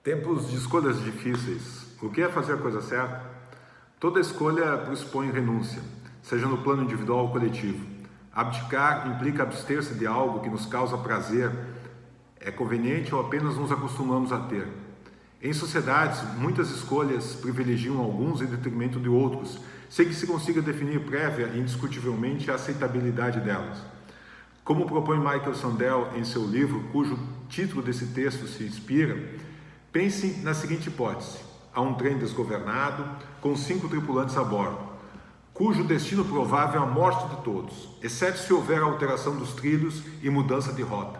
Tempos de escolhas difíceis. O que é fazer a coisa certa? Toda escolha pressupõe renúncia, seja no plano individual ou coletivo. Abdicar implica abster-se de algo que nos causa prazer, é conveniente ou apenas nos acostumamos a ter. Em sociedades, muitas escolhas privilegiam alguns em detrimento de outros, sem que se consiga definir prévia e indiscutivelmente a aceitabilidade delas. Como propõe Michael Sandel em seu livro, cujo título desse texto se inspira, pense na seguinte hipótese: há um trem desgovernado com 5 tripulantes a bordo, cujo destino provável é a morte de todos, exceto se houver alteração dos trilhos e mudança de rota.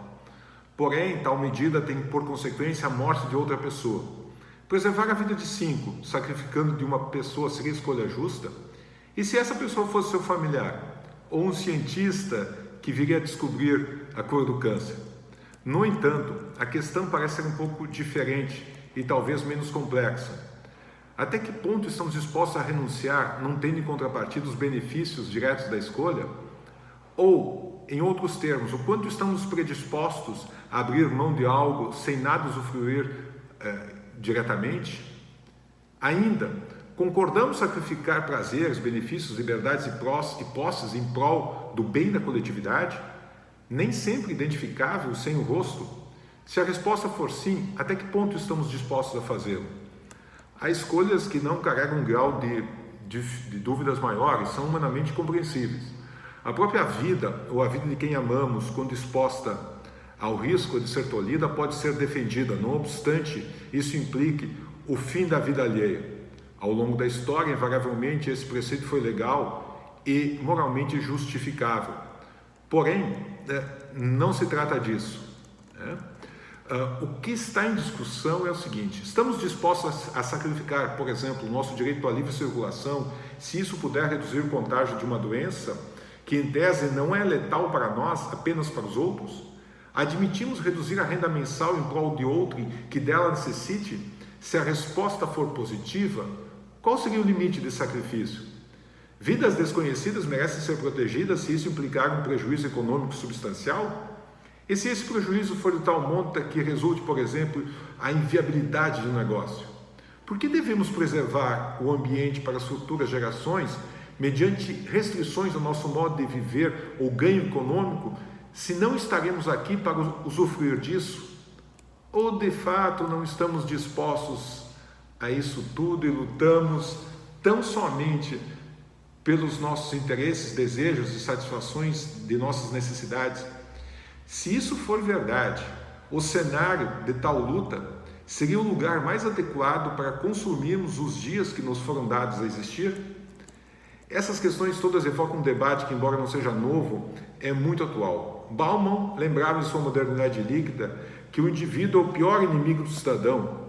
Porém, tal medida tem por consequência a morte de outra pessoa. Preservar a vida de 5, sacrificando de uma pessoa, seria escolha justa? E se essa pessoa fosse seu familiar, ou um cientista que viria a descobrir a cura do câncer? No entanto, a questão parece ser um pouco diferente e talvez menos complexa. Até que ponto estamos dispostos a renunciar, não tendo em contrapartida os benefícios diretos da escolha? Ou, em outros termos, o quanto estamos predispostos a abrir mão de algo sem nada usufruir diretamente? Ainda, concordamos sacrificar prazeres, benefícios, liberdades e posses em prol do bem da coletividade? Nem sempre identificável sem o rosto? Se a resposta for sim, até que ponto estamos dispostos a fazê-lo? Há escolhas que não carregam um grau de dúvidas maiores, são humanamente compreensíveis. A própria vida, ou a vida de quem amamos, quando exposta ao risco de ser tolhida, pode ser defendida, não obstante isso implique o fim da vida alheia. Ao longo da história, invariavelmente, esse preceito foi legal e moralmente justificável. Porém, não se trata disso. O que está em discussão é o seguinte: estamos dispostos a sacrificar, por exemplo, o nosso direito à livre circulação, se isso puder reduzir o contágio de uma doença que, em tese, não é letal para nós, apenas para os outros? Admitimos reduzir a renda mensal em prol de outrem que dela necessite? Se a resposta for positiva, qual seria o limite desse sacrifício? Vidas desconhecidas merecem ser protegidas se isso implicar um prejuízo econômico substancial? E se esse prejuízo for de tal monta que resulte, por exemplo, a inviabilidade de um negócio? Por que devemos preservar o ambiente para as futuras gerações mediante restrições ao nosso modo de viver ou ganho econômico, se não estaremos aqui para usufruir disso? Ou de fato não estamos dispostos a isso tudo e lutamos tão somente pelos nossos interesses, desejos e satisfações de nossas necessidades? Se isso for verdade, o cenário de tal luta seria o lugar mais adequado para consumirmos os dias que nos foram dados a existir? Essas questões todas evocam um debate que, embora não seja novo, é muito atual. Bauman lembrava em sua Modernidade Líquida que o indivíduo é o pior inimigo do cidadão.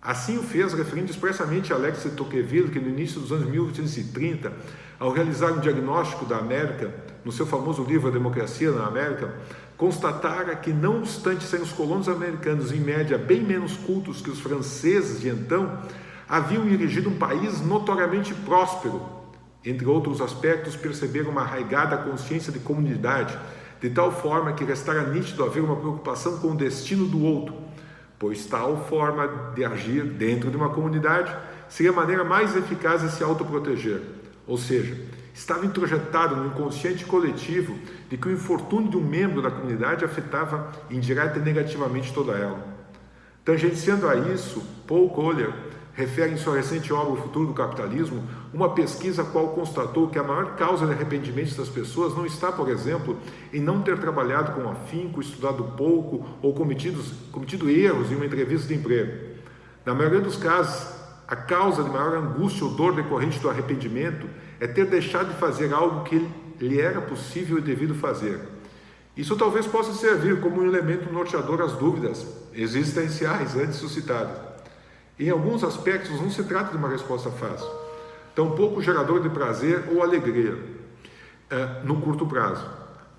Assim o fez referindo expressamente a Alex de Tocqueville, que no início dos anos 1830, ao realizar um diagnóstico da América, no seu famoso livro A Democracia na América, constatara que, não obstante serem os colonos americanos, em média, bem menos cultos que os franceses de então, haviam erigido um país notoriamente próspero. Entre outros aspectos, perceberam uma arraigada consciência de comunidade, de tal forma que restara nítido haver uma preocupação com o destino do outro, pois tal forma de agir dentro de uma comunidade seria a maneira mais eficaz de se autoproteger. Ou seja, estava introjetado no inconsciente coletivo de que o infortúnio de um membro da comunidade afetava indireta e negativamente toda ela. Tangenciando a isso, Paul Collier refere em sua recente obra O Futuro do Capitalismo uma pesquisa a qual constatou que a maior causa de arrependimento das pessoas não está, por exemplo, em não ter trabalhado com afinco, estudado pouco ou cometido erros em uma entrevista de emprego. Na maioria dos casos, a causa de maior angústia ou dor decorrente do arrependimento é ter deixado de fazer algo que lhe era possível e devido fazer. Isso talvez possa servir como um elemento norteador às dúvidas existenciais antes suscitadas. Em alguns aspectos, não se trata de uma resposta fácil, tampouco gerador de prazer ou alegria no curto prazo.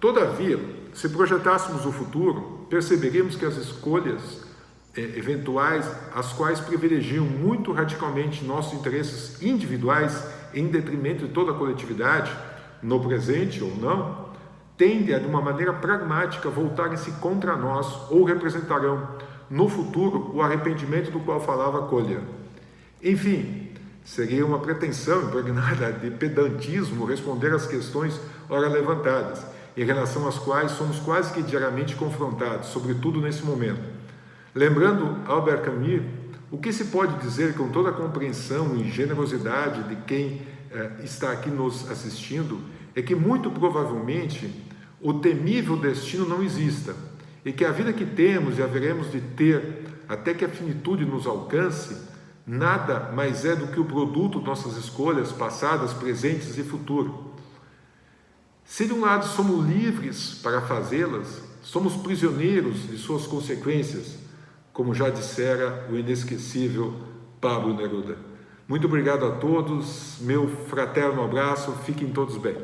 Todavia, se projetássemos o futuro, perceberíamos que as escolhas eventuais, as quais privilegiam muito radicalmente nossos interesses individuais em detrimento de toda a coletividade, no presente ou não, tendem a, de uma maneira pragmática, voltarem-se contra nós ou representarão, no futuro o arrependimento do qual falava Collier. Enfim, seria uma pretensão impregnada de pedantismo responder às questões ora levantadas, em relação às quais somos quase que diariamente confrontados, sobretudo nesse momento. Lembrando Albert Camus, o que se pode dizer com toda a compreensão e generosidade de quem está aqui nos assistindo é que muito provavelmente o temível destino não exista e que a vida que temos e haveremos de ter até que a finitude nos alcance nada mais é do que o produto de nossas escolhas passadas, presentes e futuro. Se de um lado somos livres para fazê-las, somos prisioneiros de suas consequências, como já dissera o inesquecível Pablo Neruda. Muito obrigado a todos, meu fraterno abraço, fiquem todos bem.